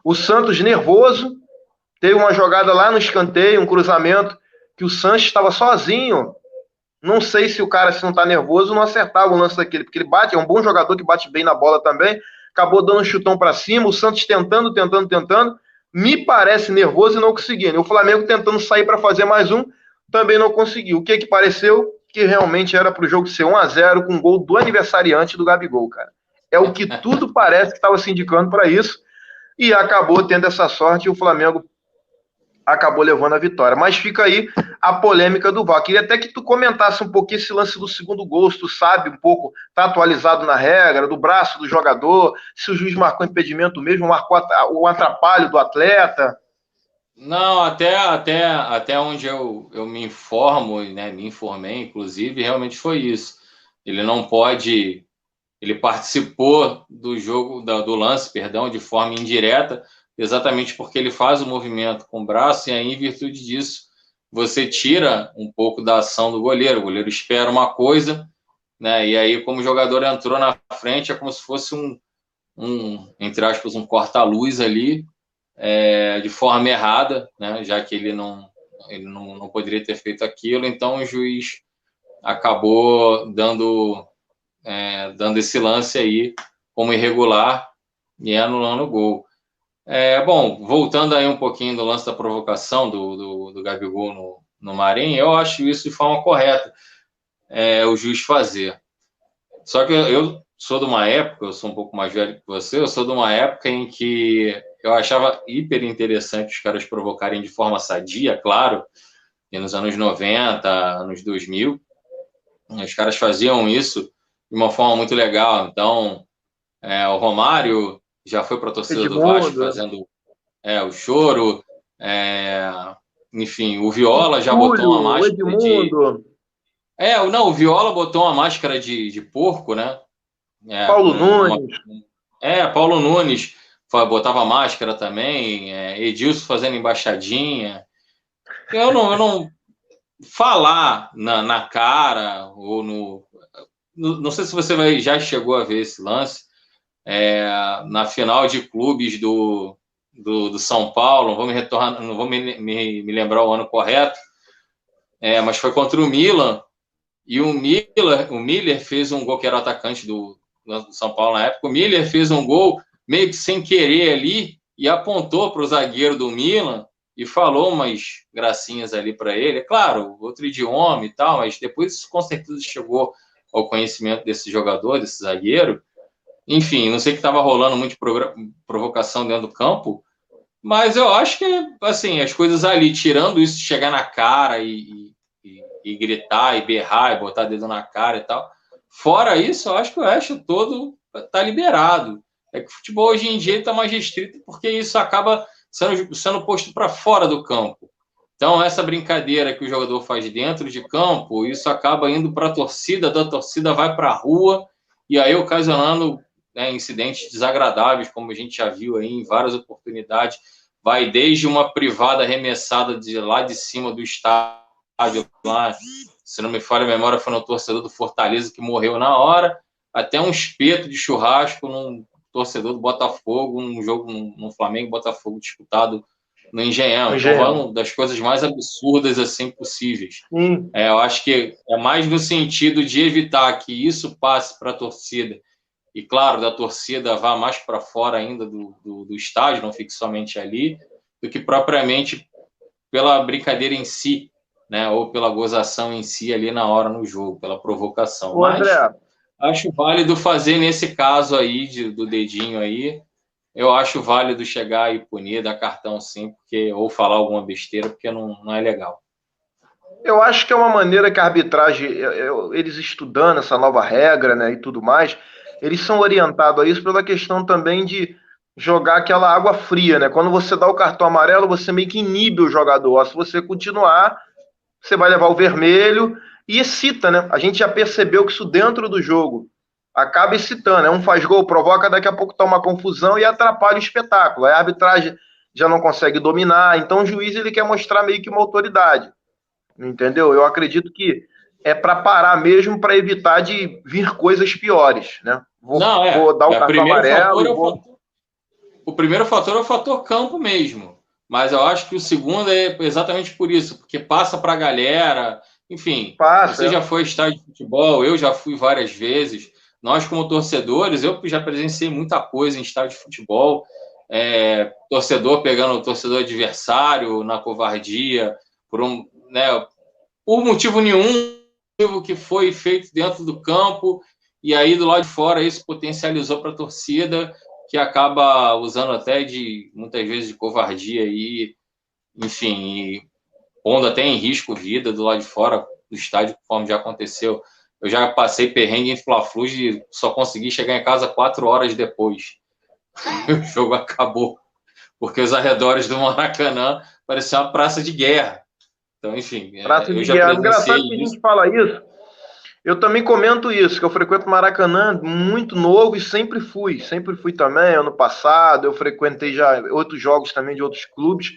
S2: O Santos nervoso, teve uma jogada lá no escanteio, um cruzamento, que o Santos estava sozinho. Não sei se o cara, se não está nervoso, não acertava o lance daquele, porque ele bate, é um bom jogador que bate bem na bola também, acabou dando um chutão para cima, o Santos tentando, me parece nervoso e não conseguindo. E o Flamengo tentando sair para fazer mais um, também não conseguiu. O que pareceu? Que realmente era para o jogo ser 1-0 com um gol do aniversariante do Gabigol, cara. É o que tudo parece que estava se indicando para isso. E acabou tendo essa sorte e o Flamengo acabou levando a vitória. Mas fica aí a polêmica do VAR. Queria até que tu comentasse um pouquinho esse lance do segundo gol, se tu sabe um pouco, tá atualizado na regra, do braço do jogador, se o juiz marcou impedimento mesmo, marcou o atrapalho do atleta.
S1: Não, até onde eu me informo, né, me informei, inclusive, realmente foi isso. Ele não pode, ele participou do jogo, do lance, perdão, de forma indireta, exatamente porque ele faz o movimento com o braço, e aí, em virtude disso, você tira um pouco da ação do goleiro. O goleiro espera uma coisa, né, e aí, como o jogador entrou na frente, é como se fosse entre aspas, um corta-luz ali, de forma errada, né, já que ele não poderia ter feito aquilo, então o juiz acabou dando esse lance aí como irregular e anulando o gol. Bom, voltando aí um pouquinho do lance da provocação do Gabigol no Marinho, eu acho isso de forma correta, o juiz fazer. Só que eu sou de uma época, eu sou um pouco mais velho que você, eu sou de uma época em que eu achava hiper interessante os caras provocarem de forma sadia, claro, e nos anos 90, anos 2000, os caras faziam isso de uma forma muito legal. Então, o Romário já foi para a torcida do Vasco
S2: Edmundo,
S1: fazendo o choro, enfim, o Viola
S2: o
S1: já botou uma
S2: Túlio, o
S1: máscara de...
S2: Edmundo,
S1: Não, o Viola botou uma máscara de porco, né? Com
S2: Paulo Nunes.
S1: Paulo Nunes botava máscara também, Edilson fazendo embaixadinha. Eu não falar na cara ou não sei se você já chegou a ver esse lance, na final de clubes do São Paulo, não vou me retornar, não vou me lembrar o ano correto, mas foi contra o Milan, e o Miller fez um gol, que era o atacante do São Paulo na época. O Miller fez um gol meio que sem querer ali e apontou para o zagueiro do Milan e falou umas gracinhas ali para ele. É claro, outro idioma e tal, mas depois isso com certeza chegou ao conhecimento desse jogador, desse zagueiro. Enfim, não sei que estava rolando muito provocação dentro do campo, mas eu acho que, assim, as coisas ali, tirando isso de chegar na cara e gritar, e berrar, e botar dedo na cara e tal. Fora isso, eu acho que o resto todo tá liberado. É que o futebol hoje em dia está mais restrito porque isso acaba sendo posto para fora do campo. Então, essa brincadeira que o jogador faz dentro de campo, isso acaba indo para a torcida, da torcida vai para a rua, e aí ocasionando incidentes desagradáveis, como a gente já viu aí em várias oportunidades. Vai desde uma privada arremessada de lá de cima do estádio, lá, se não me falha a memória, foi no torcedor do Fortaleza que morreu na hora, até um espeto de churrasco num torcedor do Botafogo, num jogo no Flamengo Botafogo disputado no Engenhão. Então, vai uma das coisas mais absurdas assim possíveis. Eu acho que é mais no sentido de evitar que isso passe para a torcida, e claro, da torcida vá mais para fora ainda do estádio, não fique somente ali, do que propriamente pela brincadeira em si, né, ou pela gozação em si ali na hora no jogo, pela provocação. Mas acho válido fazer nesse caso aí do dedinho aí. Eu acho válido chegar e punir, dar cartão sim, ou falar alguma besteira, porque não é legal.
S2: Eu acho que é uma maneira que a arbitragem, eles estudando essa nova regra, né, e tudo mais, eles são orientados a isso pela questão também de jogar aquela água fria, né? Quando você dá o cartão amarelo, você meio que inibe o jogador. Se você continuar, você vai levar o vermelho e excita, né? A gente já percebeu que isso dentro do jogo acaba excitando, né? Um faz gol, provoca, daqui a pouco tá uma confusão e atrapalha o espetáculo. Aí a arbitragem já não consegue dominar, então o juiz ele quer mostrar meio que uma autoridade, entendeu? Eu acredito que é para parar mesmo, para evitar de vir coisas piores, né? Vou dar o cartão amarelo.
S1: O primeiro fator é o fator campo mesmo, mas eu acho que o segundo é exatamente por isso, porque passa para a galera, enfim, você já foi estádio de futebol, eu já fui várias vezes, nós como torcedores, eu já presenciei muita coisa em estádio de futebol, torcedor pegando o torcedor adversário na covardia, por motivo nenhum que foi feito dentro do campo, e aí do lado de fora isso potencializou para a torcida, que acaba usando até muitas vezes de covardia aí enfim, e pondo até em risco vida do lado de fora do estádio, conforme já aconteceu. Eu já passei perrengue em Fla-Flu e só consegui chegar em casa 4 horas depois. O jogo acabou, porque os arredores do Maracanã pareciam uma praça de guerra. Então, enfim,
S2: Praça
S1: eu
S2: de
S1: já
S2: guerra.
S1: presenciei
S2: Engraçado que a
S1: isso.
S2: gente fala isso. Eu também comento isso, que eu frequento Maracanã muito novo e sempre fui também, ano passado, eu frequentei já outros jogos também de outros clubes,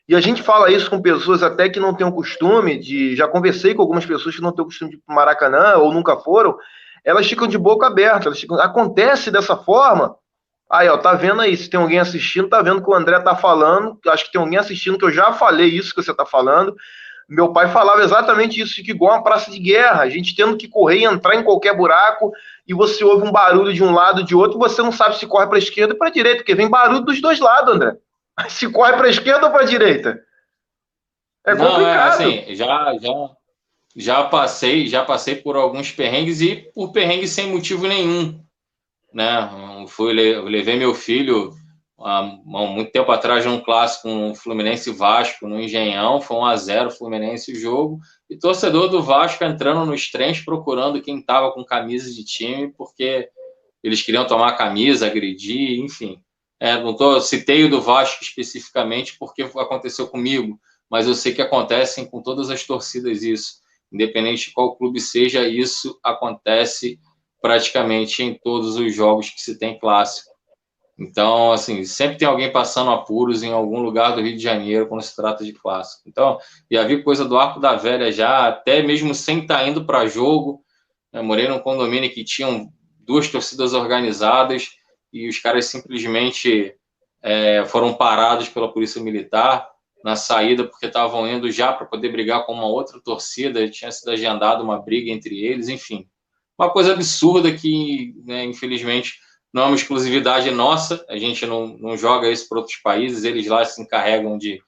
S2: e a gente fala isso com pessoas até que não têm o costume de, já conversei com algumas pessoas que não têm o costume de ir para Maracanã ou nunca foram, elas ficam de boca aberta, acontece dessa forma, aí ó, tá vendo aí, se tem alguém assistindo, tá vendo que o André tá falando, acho que tem alguém assistindo que eu já falei isso que você tá falando. Meu pai falava exatamente isso, fica igual uma praça de guerra, a gente tendo que correr e entrar em qualquer buraco, e você ouve um barulho de um lado de outro, você não sabe se corre para a esquerda ou para a direita, porque vem barulho dos dois lados, André. Se corre para a esquerda ou para a direita. É
S1: Não,
S2: complicado.
S1: assim, já passei por alguns perrengues e por perrengues sem motivo nenhum, né? Eu levei meu filho há muito tempo atrás num clássico, um Fluminense e Vasco no Engenhão, foi 1-0 Fluminense o jogo, e torcedor do Vasco entrando nos trens procurando quem estava com camisa de time, porque eles queriam tomar a camisa, agredir, enfim. Citei o do Vasco especificamente porque aconteceu comigo, mas eu sei que acontecem com todas as torcidas isso. Independente de qual clube seja, isso acontece praticamente em todos os jogos que se tem clássico. Então, assim, sempre tem alguém passando apuros em algum lugar do Rio de Janeiro quando se trata de clássico. Então, já vi coisa do Arco da Velha já, até mesmo sem estar indo para jogo. Eu morei num condomínio que tinham 2 torcidas organizadas e os caras simplesmente foram parados pela polícia militar na saída porque estavam indo já para poder brigar com uma outra torcida, tinha sido agendada uma briga entre eles, enfim. Uma coisa absurda que, né, infelizmente, não é uma exclusividade nossa, a gente não joga isso para outros países, eles lá se encarregam de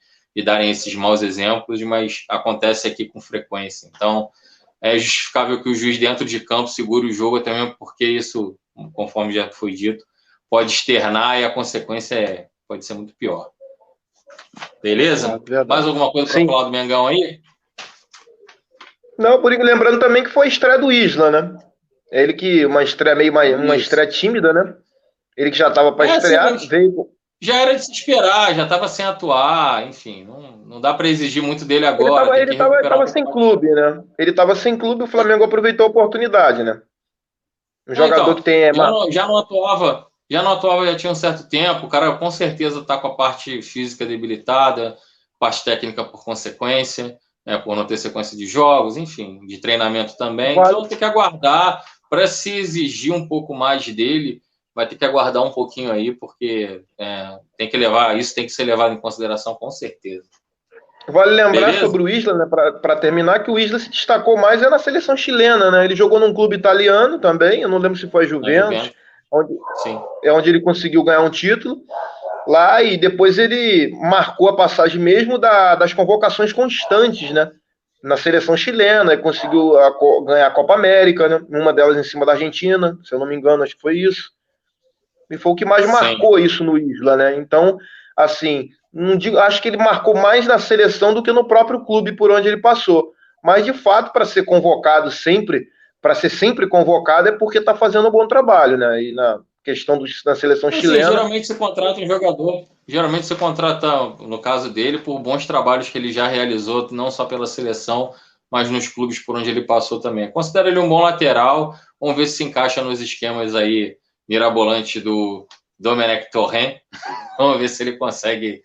S1: darem esses maus exemplos, mas acontece aqui com frequência. Então, é justificável que o juiz dentro de campo segure o jogo, até mesmo porque isso, conforme já foi dito, pode externar e a consequência pode ser muito pior. Beleza? Mais alguma coisa para falar do Mengão aí?
S2: Não, lembrando também que foi a estreia do Isla, né? Ele que, uma estreia uma estreia tímida, né? Ele que já estava para estrear, veio...
S1: Já era de se esperar, já estava sem atuar, enfim, não dá para exigir muito dele agora.
S2: Ele estava sem clube, né? Ele estava sem clube, o Flamengo aproveitou a oportunidade, né? Um jogador que tem...
S1: Já não atuava, já tinha um certo tempo, o cara com certeza está com a parte física debilitada, parte técnica por consequência, né, por não ter sequência de jogos, enfim, de treinamento também, então tem que aguardar para se exigir um pouco mais dele, vai ter que aguardar um pouquinho aí, porque tem que ser levado em consideração com certeza.
S2: Vale lembrar sobre o Isla, né, para terminar, que o Isla se destacou mais na seleção chilena, né? Ele jogou num clube italiano também, eu não lembro se foi a Juventus, onde ele conseguiu ganhar um título lá, e depois ele marcou a passagem mesmo das convocações constantes, né? Na seleção chilena, e conseguiu ganhar a Copa América, né? Uma delas em cima da Argentina, se eu não me engano, acho que foi isso. E foi o que mais marcou isso no Isla, né? Então, assim, não digo, acho que ele marcou mais na seleção do que no próprio clube por onde ele passou. Mas, de fato, para ser convocado sempre, para ser sempre convocado, é porque está fazendo um bom trabalho, né? E na questão da seleção chilena.
S1: Geralmente você contrata um jogador, geralmente você contrata, no caso dele, por bons trabalhos que ele já realizou, não só pela seleção, mas nos clubes por onde ele passou também. Considero ele um bom lateral, vamos ver se encaixa nos esquemas aí mirabolante do Domenech Torrent. Vamos ver se ele consegue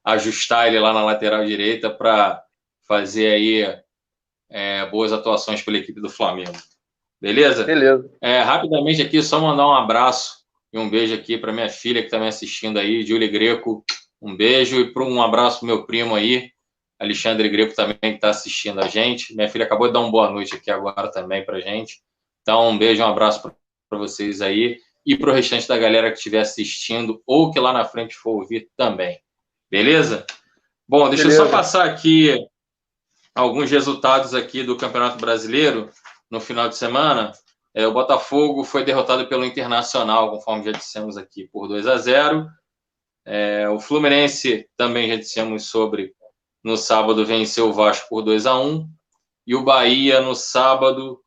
S1: ajustar ele lá na lateral direita para fazer aí boas atuações pela equipe do Flamengo. Beleza?
S2: Beleza.
S1: Rapidamente aqui, só mandar um abraço e um beijo aqui para minha filha que está me assistindo aí, Júlia Greco. Um beijo e um abraço para meu primo aí, Alexandre Greco, também que está assistindo a gente. Minha filha acabou de dar uma boa noite aqui agora também para gente. Então, um beijo, um abraço para vocês aí e para o restante da galera que estiver assistindo ou que lá na frente for ouvir também. Beleza? Bom, deixa eu só passar aqui alguns resultados aqui do Campeonato Brasileiro no final de semana. O Botafogo foi derrotado pelo Internacional, conforme já dissemos aqui, por 2-0. O Fluminense, também já dissemos sobre, no sábado venceu o Vasco por 2-1, e o Bahia no sábado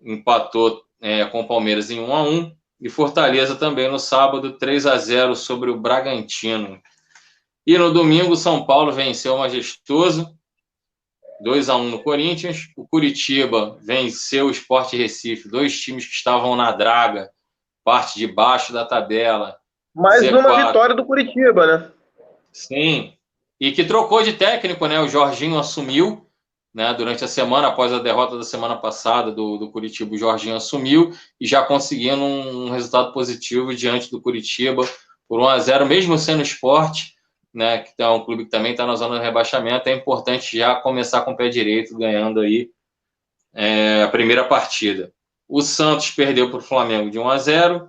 S1: empatou com o Palmeiras em 1-1, e Fortaleza também no sábado 3-0 sobre o Bragantino. E no domingo, São Paulo venceu o Majestoso, 2-1 no Corinthians. O Curitiba venceu o Sport Recife, 2 times que estavam na draga, parte de baixo da tabela.
S2: Mais
S1: Z4.
S2: uma vitória do Curitiba, né?
S1: Sim, e que trocou de técnico, né? O Jorginho assumiu, né? Durante a semana, após a derrota da semana passada do Curitiba, o Jorginho assumiu e já conseguindo um resultado positivo diante do Curitiba por 1-0, mesmo sendo Sport, né? Que é um clube que também está na zona de rebaixamento. É importante já começar com o pé direito, ganhando aí a primeira partida. O Santos perdeu para o Flamengo de 1-0.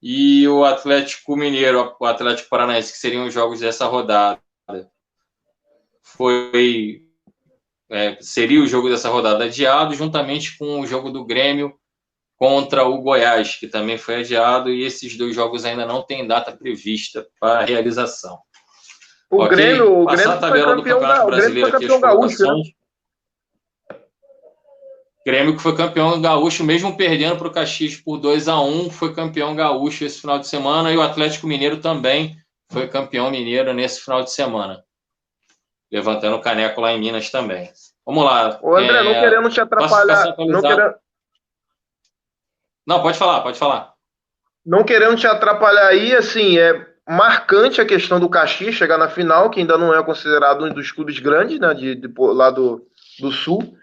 S1: E o Atlético Mineiro, o Atlético Paranaense, que seriam os jogos dessa rodada, seria o jogo dessa rodada adiado, juntamente com o jogo do Grêmio contra o Goiás, que também foi adiado, e esses 2 jogos ainda não têm data prevista para a realização.
S2: O Grêmio
S1: Passar a tabela do Campeonato Brasileiro aqui, as colocações. Grêmio que foi campeão gaúcho, mesmo perdendo para o Caxias por 2-1, foi campeão gaúcho esse final de semana, e o Atlético Mineiro também foi campeão mineiro nesse final de semana, levantando o caneco lá em Minas também. Vamos lá.
S2: Ô, André, não querendo te atrapalhar.
S1: Não, pode falar.
S2: Não querendo te atrapalhar aí, assim, é marcante a questão do Caxias chegar na final, que ainda não é considerado um dos clubes grandes, né, lá do Sul.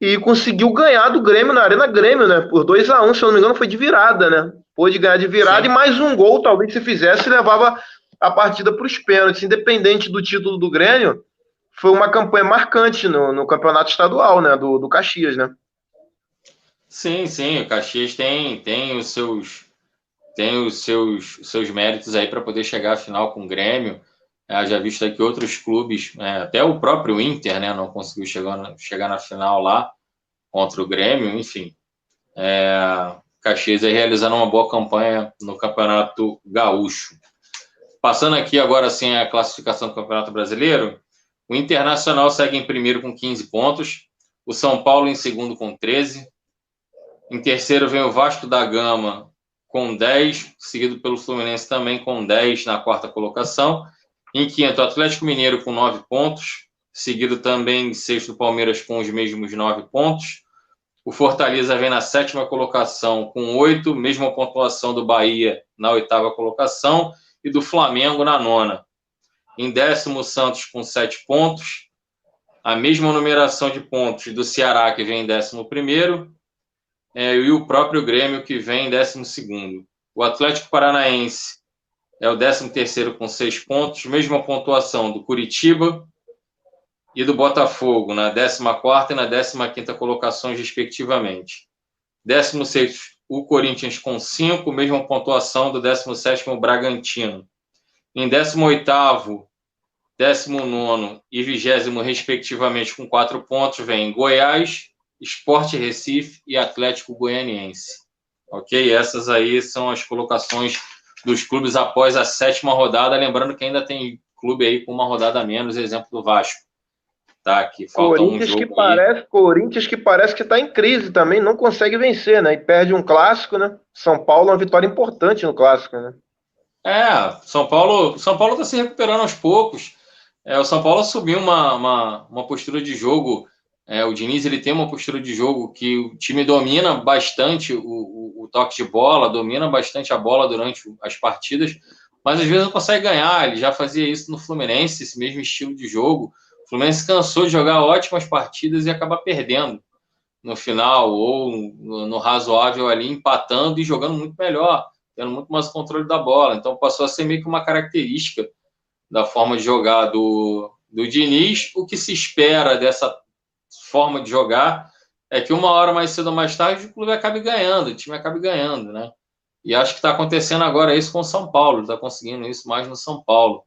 S2: E conseguiu ganhar do Grêmio na Arena Grêmio, né? Por 2-1, se eu não me engano, foi de virada, né? Pôde ganhar de virada. Sim. E mais um gol, talvez, se fizesse, levava a partida para os pênaltis. Independente do título do Grêmio, foi uma campanha marcante no campeonato estadual, né? Do Caxias, né?
S1: Sim, o Caxias tem os seus méritos aí para poder chegar à final com o Grêmio. Já visto aqui outros clubes, até o próprio Inter, né, não conseguiu chegar na final lá contra o Grêmio, enfim. Caxias aí realizando uma boa campanha no Campeonato Gaúcho. Passando aqui agora sim a classificação do Campeonato Brasileiro, o Internacional segue em primeiro com 15 pontos, o São Paulo em segundo com 13, em terceiro vem o Vasco da Gama com 10, seguido pelo Fluminense também com 10 na quarta colocação. Em quinto, o Atlético Mineiro com 9 pontos, seguido também em sexto, o Palmeiras com os mesmos 9 pontos. O Fortaleza vem na sétima colocação com 8, mesma pontuação do Bahia na oitava colocação e do Flamengo na nona. Em décimo, o Santos com 7 pontos, a mesma numeração de pontos do Ceará, que vem em 11º, e o próprio Grêmio, que vem em 12º. O Atlético Paranaense é o 13º com 6 pontos, mesma pontuação do Curitiba e do Botafogo, na 14ª e na 15ª colocações, respectivamente. 16º, o Corinthians com 5, mesma pontuação do 17º Bragantino. Em 18º, 19º e 20º, respectivamente, com 4 pontos, vem Goiás, Sport Recife e Atlético Goianiense. Ok? Essas aí são as colocações dos clubes após a 7ª rodada. Lembrando que ainda tem clube aí com uma rodada a menos, exemplo do Vasco. Tá? Que falta
S2: Corinthians
S1: um jogo
S2: Corinthians que parece que está em crise também, não consegue vencer, né? E perde um clássico, né? São Paulo é uma vitória importante no clássico, né?
S1: São Paulo está se recuperando aos poucos. O São Paulo assumiu uma postura de jogo. O Diniz ele tem uma postura de jogo que o time domina bastante o toque de bola, domina bastante a bola durante as partidas, mas às vezes não consegue ganhar. Ele já fazia isso no Fluminense, esse mesmo estilo de jogo. O Fluminense cansou de jogar ótimas partidas e acabar perdendo no final, ou no razoável ali, empatando e jogando muito melhor, tendo muito mais controle da bola. Então passou a ser meio que uma característica da forma de jogar do Diniz. O que se espera dessa forma de jogar é que uma hora mais cedo ou mais tarde o clube acabe ganhando, o time acabe ganhando, né? E acho que está acontecendo agora isso com o São Paulo, está conseguindo isso mais no São Paulo.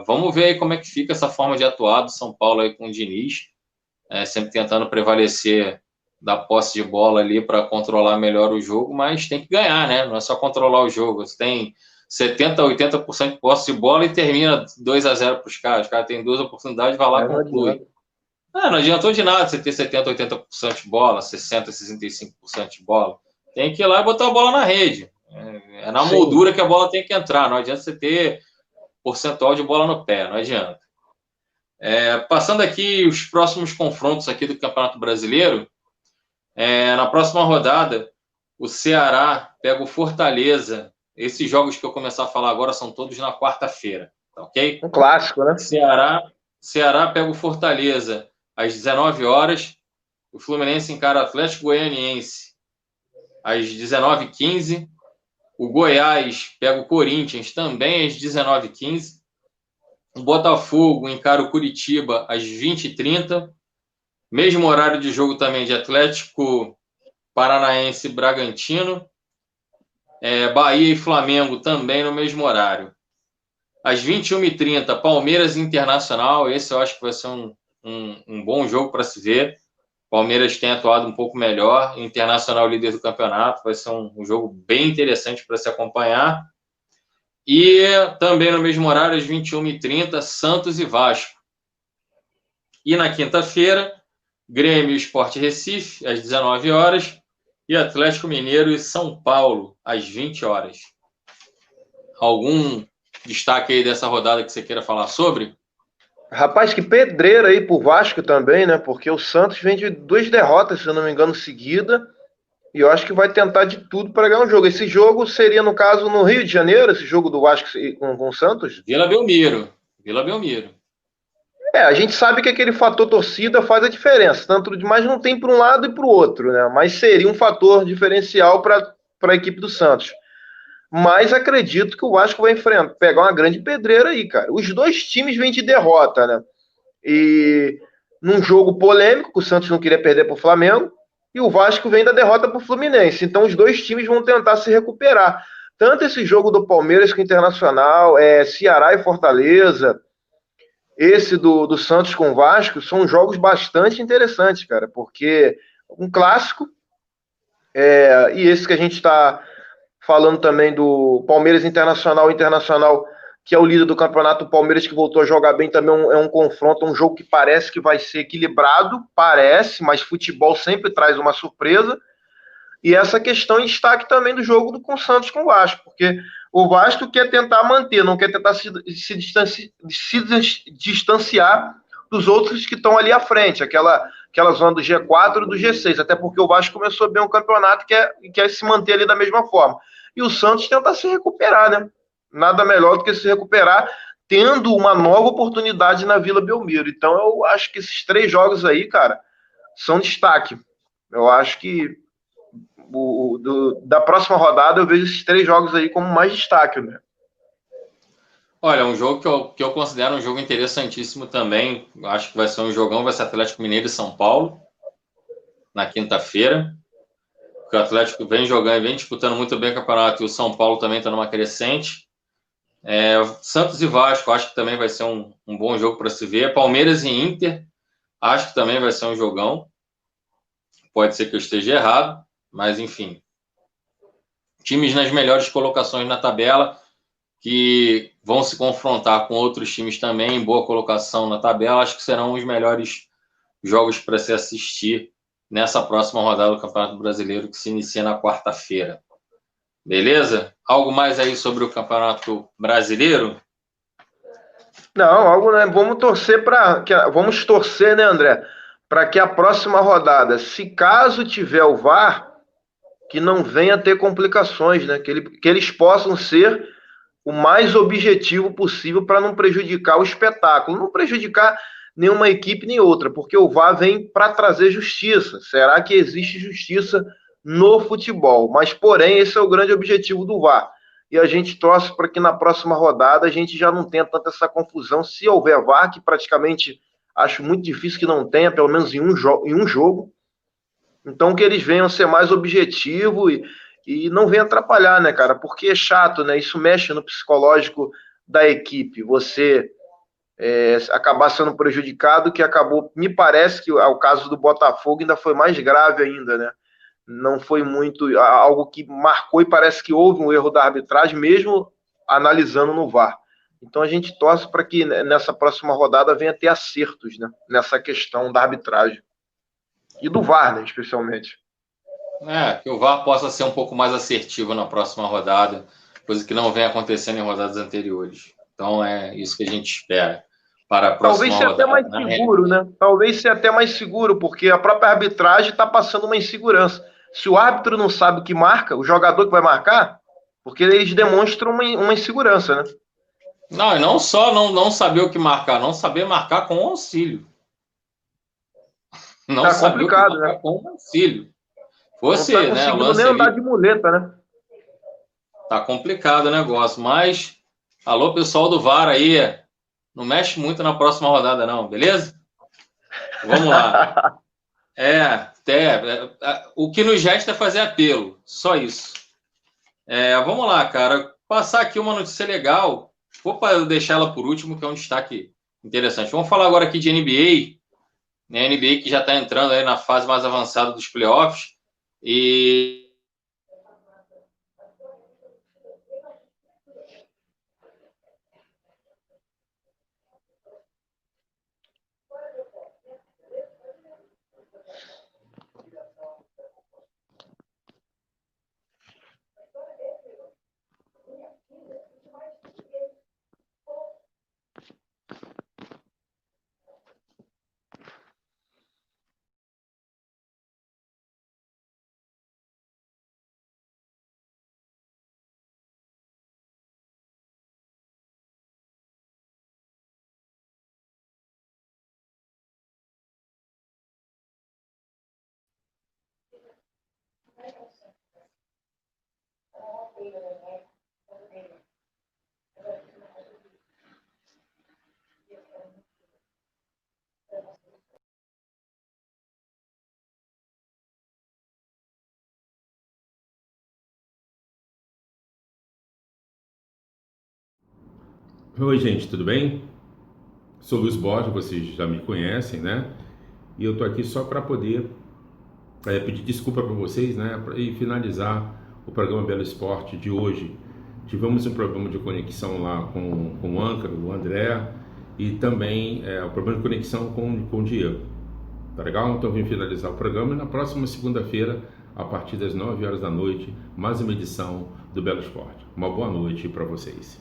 S1: Vamos ver aí como é que fica essa forma de atuar do São Paulo aí com o Diniz, sempre tentando prevalecer da posse de bola ali para controlar melhor o jogo, mas tem que ganhar, né? Não é só controlar o jogo, você tem 70%, 80% de posse de bola e termina 2-0 para os caras. Os caras têm 2 oportunidades, vai lá e conclui. Não adiantou de nada você ter 70%, 80% de bola, 60%, 65% de bola. Tem que ir lá e botar a bola na rede. É na moldura que a bola tem que entrar. Não adianta você ter percentual de bola no pé, não adianta. Passando aqui os próximos confrontos aqui do Campeonato Brasileiro, na próxima rodada, o Ceará pega o Fortaleza. Esses jogos que eu começar a falar agora são todos na quarta-feira, tá ok?
S2: Um clássico, né?
S1: Ceará pega o Fortaleza às 19 horas. O Fluminense encara o Atlético Goianiense às 19h15. O Goiás pega o Corinthians também às 19h15. O Botafogo encara o Curitiba às 20h30. Mesmo horário de jogo também de Atlético Paranaense e Bragantino. Bahia e Flamengo também no mesmo horário. Às 21h30, Palmeiras e Internacional. Esse eu acho que vai ser um bom jogo para se ver. Palmeiras tem atuado um pouco melhor. Internacional líder do campeonato. Vai ser um jogo bem interessante para se acompanhar. E também no mesmo horário, às 21h30, Santos e Vasco. E na quinta-feira, Grêmio e Sport Recife, às 19 horas. E Atlético Mineiro e São Paulo, às 20 horas. Algum destaque aí dessa rodada que você queira falar sobre?
S2: Rapaz, que pedreira aí pro Vasco também, né? Porque o Santos vem de 2 derrotas, se eu não me engano, seguida. E eu acho que vai tentar de tudo para ganhar um jogo. Esse jogo seria, no caso, no Rio de Janeiro, esse jogo do Vasco com o Santos?
S1: Vila Belmiro.
S2: A gente sabe que aquele fator torcida faz a diferença, tanto demais não tem para um lado e para o outro, né? Mas seria um fator diferencial para a equipe do Santos. Mas acredito que o Vasco vai pegar uma grande pedreira aí, cara. Os dois times vêm de derrota, né? E num jogo polêmico, que o Santos não queria perder para o Flamengo, e o Vasco vem da derrota para o Fluminense. Então os dois times vão tentar se recuperar. Tanto esse jogo do Palmeiras com o Internacional, Ceará e Fortaleza, esse do Santos com o Vasco, são jogos bastante interessantes, cara, porque um clássico, e esse que a gente está falando também do Palmeiras Internacional, que é o líder do campeonato, o Palmeiras que voltou a jogar bem também é um confronto, um jogo que parece que vai ser equilibrado, mas futebol sempre traz uma surpresa. E essa questão em destaque também do jogo com o Santos com o Vasco, porque o Vasco quer tentar manter, não quer tentar se distanciar dos outros que estão ali à frente, aquela zona do G4 e do G6, até porque o Vasco começou bem o campeonato e quer se manter ali da mesma forma. E o Santos tenta se recuperar, né? Nada melhor do que se recuperar tendo uma nova oportunidade na Vila Belmiro. Então eu acho que esses 3 jogos aí, cara, são destaque. Eu acho que da próxima rodada eu vejo esses 3 jogos aí como mais destaque, né?
S1: Olha, um jogo que eu considero um jogo interessantíssimo também, acho que vai ser um jogão, vai ser Atlético Mineiro e São Paulo, na quinta-feira, porque o Atlético vem jogando, vem disputando muito bem o campeonato, e o São Paulo também está numa crescente. Santos e Vasco, acho que também vai ser um bom jogo para se ver. Palmeiras e Inter, acho que também vai ser um jogão. Pode ser que eu esteja errado, mas enfim. Times nas melhores colocações na tabela, que vão se confrontar com outros times também em boa colocação na tabela, acho que serão os melhores jogos para se assistir nessa próxima rodada do Campeonato Brasileiro, que se inicia na quarta-feira. Beleza? Algo mais aí sobre o Campeonato Brasileiro?
S2: Não, né? Vamos torcer, né, André, para que a próxima rodada, se caso tiver o VAR, que não venha ter complicações, né? Que eles possam ser o mais objetivo possível para não prejudicar o espetáculo, não prejudicar nenhuma equipe nem outra, porque o VAR vem para trazer justiça. Será que existe justiça no futebol? Mas, porém, esse é o grande objetivo do VAR. E a gente torce para que na próxima rodada a gente já não tenha tanta essa confusão, se houver VAR, que praticamente acho muito difícil que não tenha, pelo menos em um jogo. Então, que eles venham ser mais objetivos e não venham atrapalhar, né, cara? Porque é chato, né? Isso mexe no psicológico da equipe. Você acabar sendo prejudicado, que acabou... Me parece que o caso do Botafogo ainda foi mais grave ainda, né? Não foi muito... Algo que marcou e parece que houve um erro da arbitragem, mesmo analisando no VAR. Então a gente torce para que nessa próxima rodada venha ter acertos, né, nessa questão da arbitragem. E do VAR, né, especialmente.
S1: Que o VAR possa ser um pouco mais assertivo na próxima rodada, coisa que não vem acontecendo em rodadas anteriores. Então é isso que a gente espera para a próxima
S2: Talvez seja
S1: rodada.
S2: até mais seguro, né? Talvez seja até mais seguro, porque a própria arbitragem está passando uma insegurança. Se o árbitro não sabe o que marca, o jogador que vai marcar, porque eles demonstram uma insegurança, né?
S1: Não, e não só não saber o que marcar, não saber marcar com auxílio. Não
S2: Tá
S1: saber o que
S2: complicado,
S1: marcar
S2: né?
S1: com auxílio.
S2: Não tá
S1: Você, né? O
S2: conseguindo
S1: lance
S2: nem andar
S1: ali
S2: de muleta, né?
S1: tá complicado o negócio, mas alô, pessoal do VAR aí, não mexe muito na próxima rodada, não, beleza? Vamos lá. O que nos resta é fazer apelo, só isso. Vamos lá, cara. Passar aqui uma notícia legal. Vou deixar ela por último, que é um destaque interessante. Vamos falar agora aqui de NBA, né? NBA que já está entrando aí na fase mais avançada dos playoffs. E
S3: Oi, gente, tudo bem? Sou Luiz Borges, vocês já me conhecem, né? E eu tô aqui só para poder pedir desculpa para vocês, né? E finalizar o programa Belo Esporte de hoje. Tivemos um problema de conexão lá com o âncora, o André, e também o problema de conexão com o Diego. Tá legal? Então eu vim finalizar o programa e na próxima segunda-feira, a partir das 9 horas da noite, mais uma edição do Belo Esporte. Uma boa noite para vocês.